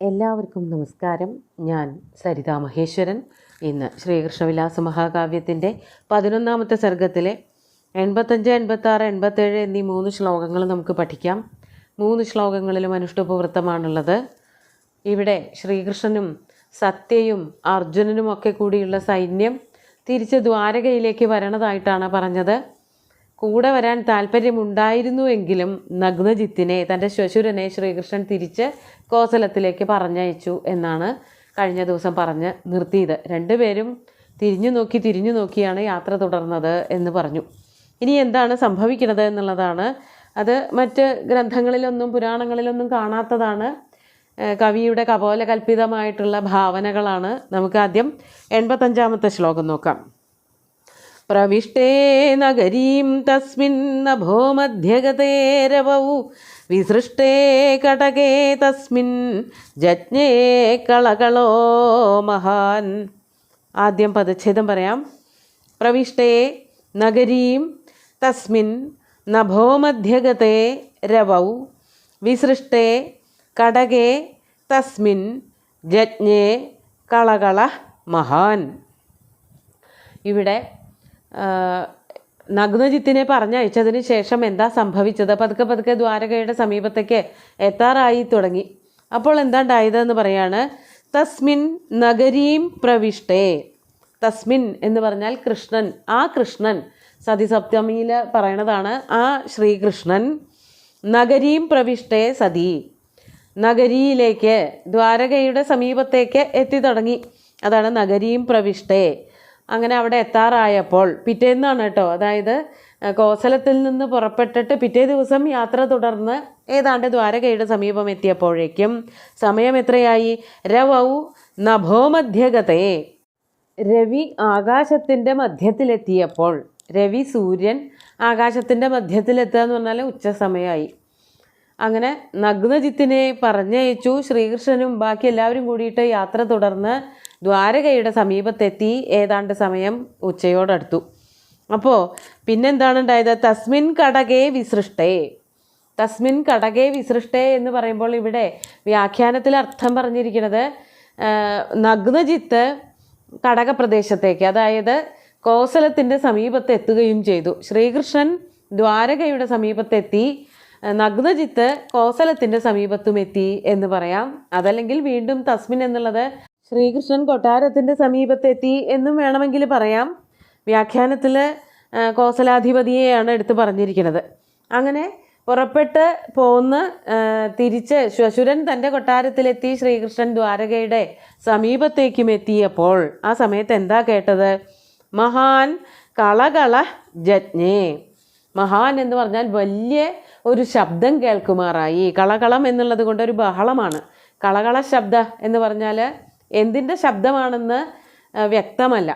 എല്ലാവർക്കും നമസ്കാരം. ഞാൻ സരിതാ മഹേശ്വരൻ. ഇന്ന് ശ്രീകൃഷ്ണവിലാസ മഹാകാവ്യത്തിൻ്റെ 11ാമത്തെ സർഗത്തിലെ 85, 86, 87 എന്നീ 3 ശ്ലോകങ്ങൾ നമുക്ക് പഠിക്കാം. 3 ശ്ലോകങ്ങളിലും അനുഷ്ഠുപവൃത്തമാണുള്ളത്. ഇവിടെ ശ്രീകൃഷ്ണനും സത്യയും അർജുനനുമൊക്കെ കൂടിയുള്ള സൈന്യം തിരിച്ച് ദ്വാരകയിലേക്ക് വരണതായിട്ടാണ് പറഞ്ഞത്. കൂടെ വരാൻ താല്പര്യമുണ്ടായിരുന്നുവെങ്കിലും നഗ്നജിത്തിനെ, തൻ്റെ ശ്വശുരനെ ശ്രീകൃഷ്ണൻ തിരിച്ച് കോസലത്തിലേക്ക് പറഞ്ഞയച്ചു എന്നാണ് കഴിഞ്ഞ ദിവസം പറഞ്ഞ് നിർത്തിയത്. രണ്ടുപേരും തിരിഞ്ഞു നോക്കിയാണ് യാത്ര തുടർന്നത് എന്ന് പറഞ്ഞു. ഇനി എന്താണ് സംഭവിക്കുന്നത് എന്നുള്ളതാണ്. അത് മറ്റ് ഗ്രന്ഥങ്ങളിലൊന്നും പുരാണങ്ങളിലൊന്നും കാണാത്തതാണ്. കവിയുടെ കപോലകൽപ്പിതമായിട്ടുള്ള ഭാവനകളാണ്. നമുക്ക് ആദ്യം 85ാമത്തെ ശ്ലോകം നോക്കാം. പ്രവിഷ്ടേ നഗരീം തസ്മിൻ നഭോ മധ്യഗതേ രവൗ വിസൃഷ്ടേ കടകേ തസ്മിൻ ജജ്ഞേ കളകളോ മഹാൻ. ആദ്യം പദച്ഛേദം പറയാം. പ്രവിഷ്ടേ നഗരീം തസ്മിൻ നഭോ മധ്യഗതേ രവൗ വിസൃഷ്ടേ കടകേ തസ്മിൻ ജജ്ഞേ കളകള മഹാൻ. ഇവിടെ നഗ്നജിത്തിനെ പറഞ്ഞയച്ചതിന് ശേഷം എന്താ സംഭവിച്ചത്? പതുക്കെ ദ്വാരകയുടെ സമീപത്തേക്ക് എത്താറായി തുടങ്ങി. അപ്പോൾ എന്താണ്ടായതെന്ന് പറയാണ്. തസ്മിൻ നഗരീം പ്രവിഷ്ടേ. തസ്മിൻ എന്ന് പറഞ്ഞാൽ കൃഷ്ണൻ. ആ കൃഷ്ണൻ സതിസപ്തമിയിൽ പറയണതാണ്. ആ ശ്രീകൃഷ്ണൻ നഗരീം പ്രവിഷ്ടേ സതി, നഗരിയിലേക്ക്, ദ്വാരകയുടെ സമീപത്തേക്ക് എത്തി തുടങ്ങി. അതാണ് നഗരീം പ്രവിഷ്ടേ. അങ്ങനെ അവിടെ എത്താറായപ്പോൾ, പിറ്റേന്നാണ് കേട്ടോ, അതായത് കോസലത്തിൽ നിന്ന് പുറപ്പെട്ടിട്ട് പിറ്റേ ദിവസം യാത്ര തുടർന്ന് ഏതാണ്ട് ദ്വാരകയുടെ സമീപം എത്തിയപ്പോഴേക്കും സമയം എത്രയായി? രവൗ നഭോ മധ്യഗതേ. രവി ആകാശത്തിൻ്റെ മധ്യത്തിലെത്തിയപ്പോൾ, രവി സൂര്യൻ ആകാശത്തിൻ്റെ മധ്യത്തിലെത്തുക എന്ന് പറഞ്ഞാൽ ഉച്ചസമയമായി. അങ്ങനെ നഗ്നജിത്തിനെ പറഞ്ഞയച്ചു. ശ്രീകൃഷ്ണനും ബാക്കി എല്ലാവരും കൂടിയിട്ട് യാത്ര തുടർന്ന് ദ്വാരകയുടെ സമീപത്തെത്തി. ഏതാണ്ട് സമയം ഉച്ചയോടടുത്തു. അപ്പോൾ പിന്നെന്താണ് ഉണ്ടായത്? തസ്മിൻ കടകേ വിസൃഷ്ടേ. തസ്മിൻ കടകേ വിസൃഷ്ടേ എന്ന് പറയുമ്പോൾ ഇവിടെ വ്യാഖ്യാനത്തിൽ അർത്ഥം പറഞ്ഞിരിക്കുന്നത് നഗ്നജിത്ത് കടകപ്രദേശത്തേക്ക്, അതായത് കോസലത്തിൻ്റെ സമീപത്ത് എത്തുകയും ചെയ്തു. ശ്രീകൃഷ്ണൻ ദ്വാരകയുടെ സമീപത്തെത്തി, നഗ്നജിത്ത് കോസലത്തിൻ്റെ സമീപത്തും എത്തി എന്ന് പറയാം. അതല്ലെങ്കിൽ വീണ്ടും തസ്മിൻ എന്നുള്ളത് ശ്രീകൃഷ്ണൻ കൊട്ടാരത്തിൻ്റെ സമീപത്തെത്തി എന്നും വേണമെങ്കിൽ പറയാം. വ്യാഖ്യാനത്തിൽ കോസലാധിപതിയെയാണ് എടുത്തു പറഞ്ഞിരിക്കുന്നത്. അങ്ങനെ പുറപ്പെട്ട് പോന്ന് തിരിച്ച് ശ്വശുരൻ തൻ്റെ കൊട്ടാരത്തിലെത്തി. ശ്രീകൃഷ്ണൻ ദ്വാരകയുടെ സമീപത്തേക്കും എത്തിയപ്പോൾ ആ സമയത്ത് എന്താ കേട്ടത്? മഹാൻ കളകള ജജ്ഞേ. മഹാൻ എന്ന് പറഞ്ഞാൽ വലിയ ഒരു ശബ്ദം കേൾക്കുമാറായി. കളകളം എന്നുള്ളത് കൊണ്ട് ഒരു ബഹളമാണ്. കളകള ശബ്ദ എന്ന് പറഞ്ഞാൽ എന്തിൻ്റെ ശബ്ദമാണെന്ന് വ്യക്തമല്ല,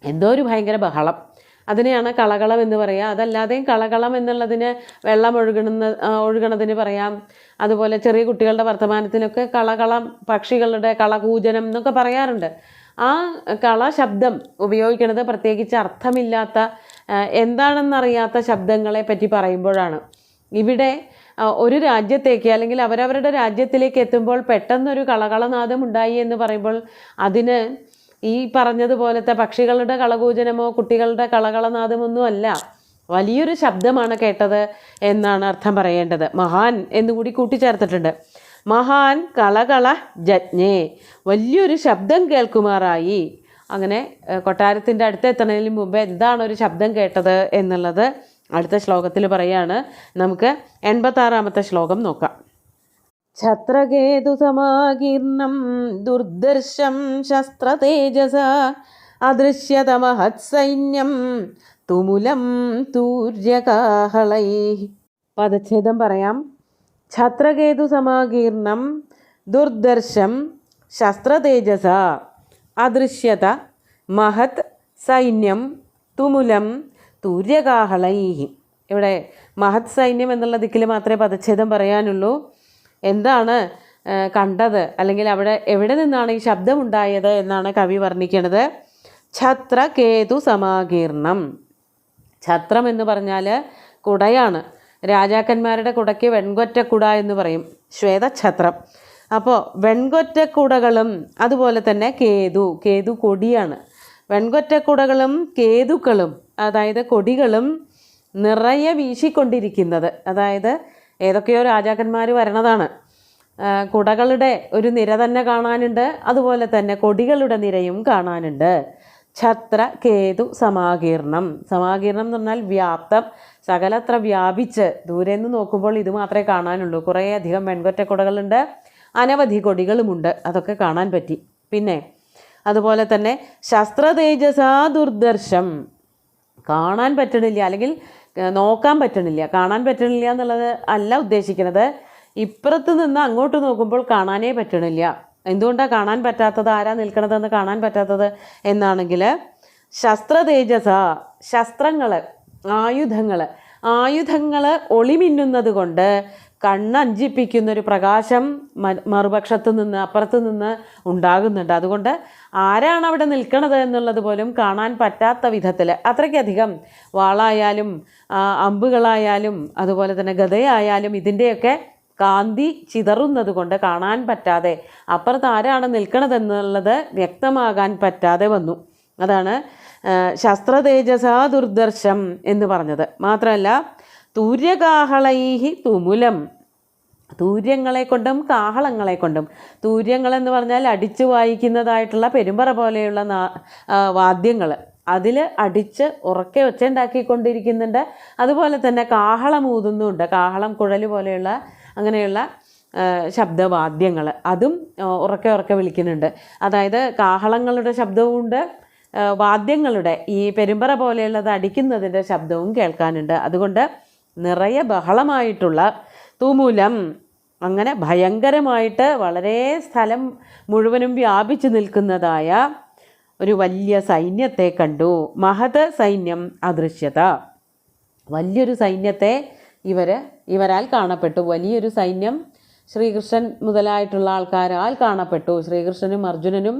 എന്തോ ഒരു ഭയങ്കര ബഹളം, അതിനെയാണ് കളകളം എന്ന് പറയുക. അതല്ലാതെയും കളകളം എന്നുള്ളതിന് വെള്ളം ഒഴുകണതിന് പറയാം. അതുപോലെ ചെറിയ കുട്ടികളുടെ വർത്തമാനത്തിനൊക്കെ കളകളം, പക്ഷികളുടെ കളകൂജനം എന്നൊക്കെ പറയാറുണ്ട്. ആ കളശബ്ദം ഉപയോഗിക്കുന്നത് പ്രത്യേകിച്ച് അർത്ഥമില്ലാത്ത, എന്താണെന്നറിയാത്ത ശബ്ദങ്ങളെ പറ്റി പറയുമ്പോഴാണ്. ഇവിടെ ഒരു രാജ്യത്തേക്ക് അല്ലെങ്കിൽ അവരവരുടെ രാജ്യത്തിലേക്ക് എത്തുമ്പോൾ പെട്ടെന്നൊരു കളകളനാദം ഉണ്ടായി എന്ന് പറയുമ്പോൾ അതിന് ഈ പറഞ്ഞതുപോലത്തെ പക്ഷികളുടെ കളകൂജനമോ കുട്ടികളുടെ കളകളനാദമൊന്നും അല്ല, വലിയൊരു ശബ്ദമാണ് കേട്ടത് എന്നാണ് അർത്ഥം പറയേണ്ടത്. മഹാൻ എന്നുകൂടി കൂട്ടിച്ചേർത്തിട്ടുണ്ട്. മഹാൻ കളകള ജജ്ഞേ, വലിയൊരു ശബ്ദം കേൾക്കുമാറായി. അങ്ങനെ കൊട്ടാരത്തിൻ്റെ അടുത്തെത്തുന്നതിന് മുമ്പ് എന്താണ് ഒരു ശബ്ദം കേട്ടത് എന്നുള്ളത് അടുത്ത ശ്ലോകത്തിൽ പറയാണ്. നമുക്ക് 86ാമത്തെ ശ്ലോകം നോക്കാം. ഛത്രകേതു സമാകീർണം ദുർദർശം ശസ്ത്രതേജസ അദൃശ്യതമഹത് സൈന്യം തുമുലം തൂര്യകാഹളൈ. പദച്ഛേദം പറയാം. ഛത്രകേതു സമാകീർണം ദുർദർശം ശസ്ത്രതേജസ അദൃശ്യത മഹത് സൈന്യം തുമുലം തൂര്യകാഹളൈ. ഇവിടെ മഹത് സൈന്യം എന്നുള്ള ദിക്കിൽ മാത്രമേ പദച്ഛേദം പറയാനുള്ളൂ. എന്താണ് കണ്ടത്, അല്ലെങ്കിൽ അവിടെ എവിടെ നിന്നാണ് ഈ ശബ്ദമുണ്ടായത് എന്നാണ് കവി വർണ്ണിക്കുന്നത്. ഛത്രകേതു സമാകീർണം. ഛത്രം എന്ന് പറഞ്ഞാൽ കുടയാണ്. രാജാക്കന്മാരുടെ കുടയ്ക്ക് വെൺകൊറ്റക്കുട എന്ന് പറയും, ശ്വേതഛത്രം. അപ്പോൾ വെൺകൊറ്റക്കുടകളും അതുപോലെ തന്നെ കേതു കൊടിയാണ്. വെൺകൊറ്റക്കുടകളും കേതുക്കളും അതായത് കൊടികളും നിറയെ വീശിക്കൊണ്ടിരിക്കുന്നത്, അതായത് ഏതൊക്കെയോ രാജാക്കന്മാർ വരണതാണ്. കുടകളുടെ ഒരു നിര തന്നെ കാണാനുണ്ട്, അതുപോലെ തന്നെ കൊടികളുടെ നിരയും കാണാനുണ്ട്. ഛത്ര കേതു സമാകീർണം. സമാകീർണം എന്ന് പറഞ്ഞാൽ വ്യാപ്തം, സകലത്ര വ്യാപിച്ച്. ദൂരെ നിന്ന് നോക്കുമ്പോൾ ഇത് മാത്രമേ കാണാനുള്ളൂ. കുറേ അധികം വെൺകൊറ്റക്കുടകളുണ്ട്, അനവധി കൊടികളുമുണ്ട്, അതൊക്കെ കാണാൻ പറ്റി. പിന്നെ അതുപോലെ തന്നെ ശസ്ത്രതേജസാ ദുർദർശം. കാണാൻ പറ്റണില്ല, അല്ലെങ്കിൽ നോക്കാൻ പറ്റണില്ല. കാണാൻ പറ്റണില്ല എന്നുള്ളത് അല്ല ഉദ്ദേശിക്കുന്നത്, ഇപ്പുറത്ത് നിന്ന് അങ്ങോട്ട് നോക്കുമ്പോൾ കാണാനേ പറ്റണില്ല. എന്തുകൊണ്ടാണ് കാണാൻ പറ്റാത്തത്, ആരാ നിൽക്കണതെന്ന് കാണാൻ പറ്റാത്തത് എന്നാണെങ്കിൽ, ശസ്ത്രതേജസ, ശസ്ത്രങ്ങൾ, ആയുധങ്ങൾ ഒളിമിന്നുന്നത് കൊണ്ട് കണ്ണഞ്ചിപ്പിക്കുന്നൊരു പ്രകാശം മറുപക്ഷത്ത് നിന്ന് അപ്പുറത്ത് നിന്ന് ഉണ്ടാകുന്നുണ്ട്. അതുകൊണ്ട് ആരാണ് അവിടെ നിൽക്കണത് എന്നുള്ളത് പോലും കാണാൻ പറ്റാത്ത വിധത്തിൽ അത്രയ്ക്കധികം വാളായാലും അമ്പുകളായാലും അതുപോലെ തന്നെ ഗദയായാലും ഇതിൻ്റെയൊക്കെ കാന്തി ചിതറുന്നത് കൊണ്ട് കാണാൻ പറ്റാതെ, അപ്പുറത്ത് ആരാണ് നിൽക്കണതെന്നുള്ളത് വ്യക്തമാകാൻ പറ്റാതെ വന്നു. അതാണ് ശസ്ത്രതേജസാ ദുർദർശം എന്ന് പറഞ്ഞത്. മാത്രമല്ല തൂര്യകാഹളൈഹി തുമുലം. തൂര്യങ്ങളെ കൊണ്ടും കാഹളങ്ങളെ കൊണ്ടും, തൂര്യങ്ങളെന്ന് പറഞ്ഞാൽ അടിച്ചു വായിക്കുന്നതായിട്ടുള്ള പെരുമ്പറ പോലെയുള്ള വാദ്യങ്ങൾ, അതിൽ അടിച്ച് ഉറക്കെ ഒച്ചയുണ്ടാക്കിക്കൊണ്ടിരിക്കുന്നുണ്ട്. അതുപോലെ തന്നെ കാഹളം ഊതുന്നുണ്ട്, കാഹളം കുഴൽ പോലെയുള്ള അങ്ങനെയുള്ള ശബ്ദവാദ്യങ്ങൾ, അതും ഉറക്കെ വിളിക്കുന്നുണ്ട്. അതായത് കാഹളങ്ങളുടെ ശബ്ദവുമുണ്ട്, വാദ്യങ്ങളുടെ ഈ പെരുമ്പറ പോലെയുള്ളത് അടിക്കുന്നതിൻ്റെ ശബ്ദവും കേൾക്കാനുണ്ട്. അതുകൊണ്ട് നിറയെ ബഹളമായിട്ടുള്ള തുമുലം, അങ്ങനെ ഭയങ്കരമായിട്ട് വളരെ സ്ഥലം മുഴുവനും വ്യാപിച്ചു നിൽക്കുന്നതായ ഒരു വലിയ സൈന്യത്തെ കണ്ടു. മഹത് സൈന്യം അദൃശ്യത. വലിയൊരു സൈന്യത്തെ ഇവരാൽ കാണപ്പെട്ടു. വലിയൊരു സൈന്യം ശ്രീകൃഷ്ണൻ മുതലായിട്ടുള്ള ആൾക്കാരാൽ കാണപ്പെട്ടു. ശ്രീകൃഷ്ണനും അർജുനനും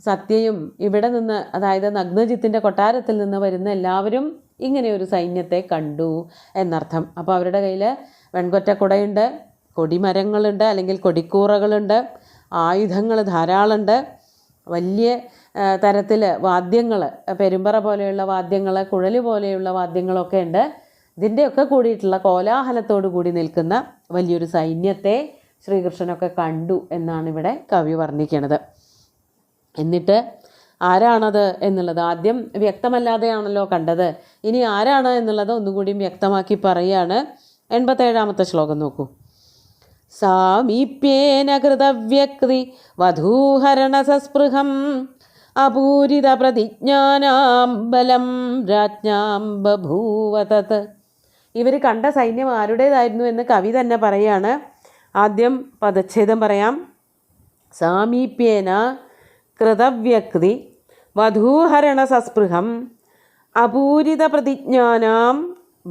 സത്യയും ഇവിടെ നിന്ന്, അതായത് നഗ്നജിത്തിൻ്റെ കൊട്ടാരത്തിൽ നിന്ന് വരുന്ന എല്ലാവരും ഇങ്ങനെ ഒരു സൈന്യത്തെ കണ്ടു എന്നർത്ഥം. അപ്പോൾ അവരുടെ കയ്യിൽ വെൺകൊറ്റക്കുടയുണ്ട്, കൊടിമരങ്ങളുണ്ട് അല്ലെങ്കിൽ കൊടിക്കൂറകളുണ്ട്, ആയുധങ്ങൾ ധാരാളമുണ്ട്, വലിയ തരത്തിൽ വാദ്യങ്ങൾ, പെരുമ്പറ പോലെയുള്ള വാദ്യങ്ങൾ, കുഴൽ പോലെയുള്ള വാദ്യങ്ങളൊക്കെ ഉണ്ട്. ഇതിൻ്റെയൊക്കെ കൂടിയിട്ടുള്ള കോലാഹലത്തോടു കൂടി നിൽക്കുന്ന വലിയൊരു സൈന്യത്തെ ശ്രീകൃഷ്ണനൊക്കെ കണ്ടു എന്നാണ് ഇവിടെ കവി വർണ്ണിക്കുന്നത്. എന്നിട്ട് ആരാണത് എന്നുള്ളത് ആദ്യം വ്യക്തമല്ലാതെയാണല്ലോ കണ്ടത്, ഇനി ആരാണ് എന്നുള്ളത് ഒന്നുകൂടിയും വ്യക്തമാക്കി പറയുകയാണ്. 87ാമത്തെ ശ്ലോകം നോക്കൂ. സാമീപ്യേന കൃതവ്യക്തി വധൂഹരണ സസ്പൃഹം അപൂരിത പ്രതിജ്ഞാനാം ബലം രാജ്ഞാം ബഭൂവതത്. ഇവർ കണ്ട സൈന്യം ആരുടേതായിരുന്നു എന്ന് കവി തന്നെ പറയാണ്. ആദ്യം പദച്ഛേദം പറയാം. സാമീപ്യേന കൃതവ്യക്തി വധൂഹരണ സസ്പൃഹം അപൂരിത പ്രതിജ്ഞാനാം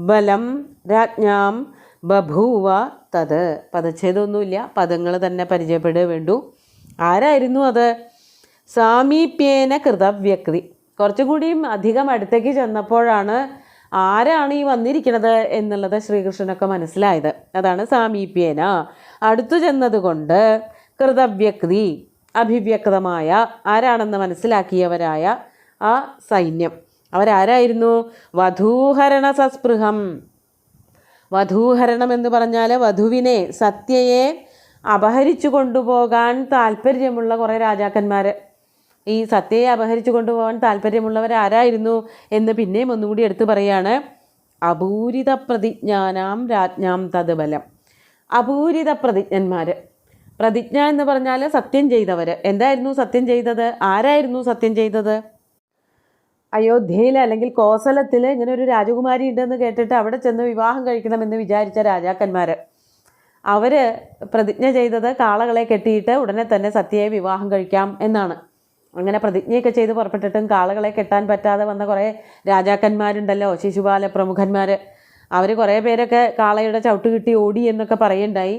ബലം രാജ്ഞാം ബഭൂവ തത്. പദച്ഛേദമൊന്നുമില്ല, പദങ്ങൾ തന്നെ പരിചയപ്പെടുക വേണ്ടു. ആരായിരുന്നു അത്? സാമീപ്യേന കൃതവ്യക്തി. കുറച്ചുകൂടിയും അധികം അടുത്തേക്ക് ചെന്നപ്പോഴാണ് ആരാണ് ഈ വന്നിരിക്കുന്നത് എന്നുള്ളത് ശ്രീകൃഷ്ണനൊക്കെ മനസ്സിലായത്. അതാണ് സാമീപ്യേന, അടുത്തു ചെന്നതുകൊണ്ട്, കൃതവ്യക്തി അഭിവ്യക്തമായ, ആരാണെന്ന് മനസ്സിലാക്കിയവരായ ആ സൈന്യം. അവരാരായിരുന്നു? വധൂഹരണ സസ്പൃഹം. വധൂഹരണം എന്ന് പറഞ്ഞാൽ വധുവിനെ, സത്യയെ അപഹരിച്ചു കൊണ്ടുപോകാൻ താല്പര്യമുള്ള കുറേ രാജാക്കന്മാർ. ഈ സത്യയെ അപഹരിച്ചു കൊണ്ടുപോകാൻ താല്പര്യമുള്ളവരാരായിരുന്നു എന്ന് പിന്നെയും ഒന്നുകൂടി എടുത്തു പറയാണ്. അപൂരിത പ്രതിജ്ഞാനാം രാജ്ഞാം തത് ബലം. അപൂരിത പ്രതിജ്ഞന്മാർ. പ്രതിജ്ഞ എന്ന് പറഞ്ഞാൽ സത്യം ചെയ്തവർ. എന്തായിരുന്നു സത്യം ചെയ്തത്? ആരായിരുന്നു സത്യം ചെയ്തത്? അയോധ്യയിൽ അല്ലെങ്കിൽ കോസലത്തിൽ ഇങ്ങനെ ഒരു രാജകുമാരി ഉണ്ടെന്ന് കേട്ടിട്ട് അവിടെ ചെന്ന് വിവാഹം കഴിക്കണമെന്ന് വിചാരിച്ച രാജാക്കന്മാർ, അവർ പ്രതിജ്ഞ ചെയ്തത് കാളകളെ കെട്ടിയിട്ട് ഉടനെ തന്നെ സത്യയെ വിവാഹം കഴിക്കാം എന്നാണ്. അങ്ങനെ പ്രതിജ്ഞയൊക്കെ ചെയ്ത് പുറപ്പെട്ടിട്ടും കാളകളെ കെട്ടാൻ പറ്റാതെ വന്ന കുറേ രാജാക്കന്മാരുണ്ടല്ലോ, ശിശുപാല പ്രമുഖന്മാർ. അവർ കുറേ പേരൊക്കെ കാളയുടെ ചവിട്ട് കിട്ടി ഓടി എന്നൊക്കെ പറയുണ്ടായി.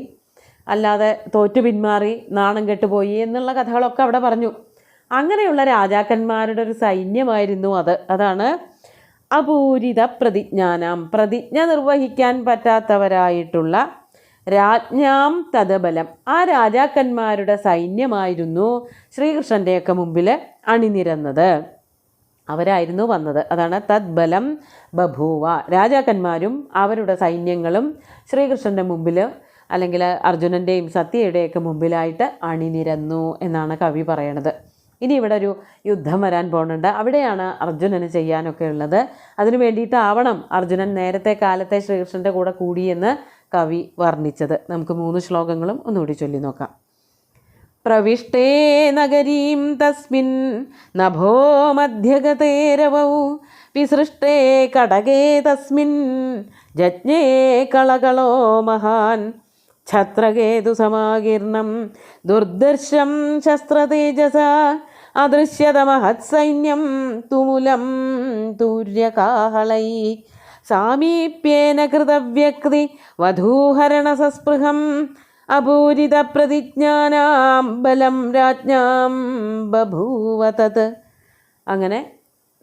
അല്ലാതെ തോറ്റു പിന്മാറി നാണം കെട്ടുപോയി എന്നുള്ള കഥകളൊക്കെ അവിടെ പറഞ്ഞു. അങ്ങനെയുള്ള രാജാക്കന്മാരുടെ ഒരു സൈന്യമായിരുന്നു അത്. അതാണ് അപൂരിത പ്രതിജ്ഞാനം. പ്രതിജ്ഞ നിർവഹിക്കാൻ പറ്റാത്തവരായിട്ടുള്ള രാജ്ഞാം തദബലം, ആ രാജാക്കന്മാരുടെ സൈന്യമായിരുന്നു ശ്രീകൃഷ്ണൻ്റെയൊക്കെ മുമ്പിൽ അണിനിരന്നത്, അവരായിരുന്നു വന്നത്. അതാണ് തദ്ബലം ബഭൂവ, രാജാക്കന്മാരും അവരുടെ സൈന്യങ്ങളും ശ്രീകൃഷ്ണൻ്റെ മുമ്പിൽ അല്ലെങ്കിൽ അർജുനൻ്റെയും സത്യയുടെയൊക്കെ മുമ്പിലായിട്ട് അണിനിരന്നു എന്നാണ് കവി പറയണത്. ഇനി ഇവിടെ ഒരു യുദ്ധം വരാൻ പോകുന്നുണ്ട്. അവിടെയാണ് അർജുനന് ചെയ്യാനൊക്കെ ഉള്ളത്. അതിനു വേണ്ടിയിട്ടാവണം അർജുനൻ നേരത്തെ കാലത്തെ ശ്രീകൃഷ്ണൻ്റെ കൂടെ കൂടിയെന്ന് കവി വർണ്ണിച്ചത്. നമുക്ക് 3 ശ്ലോകങ്ങളും ഒന്നുകൂടി ചൊല്ലി നോക്കാം. പ്രവിഷ്ടേ നഗരീം തസ്മിൻ നഭോ മധ്യഗതേ രവൗ വിസൃഷ്ടേ കടകേ തസ്മിൻ ജജ്ഞേ കളകളോ മഹാൻ ഛത്രകേതു സമാകീർണം ദുർദർശം ശസ്ത്രതേജസ അദൃശ്യത മഹത്സൈന്യം തുമുലം തൂര്യകാഹളൈ സാമീപ്യേന കൃതവ്യക്തി വധൂഹരണ സസ്പൃഹം അപൂരിത പ്രതിജ്ഞാനാം ബലം രാജ്ഞാം ബഭൂവ തത്. അങ്ങനെ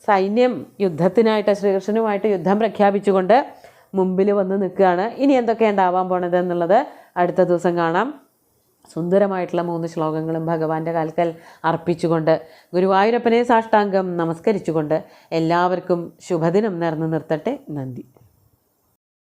സൈന്യം യുദ്ധത്തിനായിട്ട് ശ്രീകൃഷ്ണനുമായിട്ട് യുദ്ധം പ്രഖ്യാപിച്ചുകൊണ്ട് മുമ്പിൽ വന്ന് നിൽക്കുകയാണ്. ഇനി എന്തൊക്കെയാണ് ഉണ്ടാവാൻ പോണത് എന്നുള്ളത് അടുത്ത ദിവസം കാണാം. സുന്ദരമായിട്ടുള്ള 3 ശ്ലോകങ്ങളും ഭഗവാന്റെ കാൽക്കൽ അർപ്പിച്ചുകൊണ്ട് ഗുരുവായൂരപ്പനെ സാഷ്ടാംഗം നമസ്കരിച്ചുകൊണ്ട് എല്ലാവർക്കും ശുഭദിനം നേർന്നു നിർത്തട്ടെ. നന്ദി.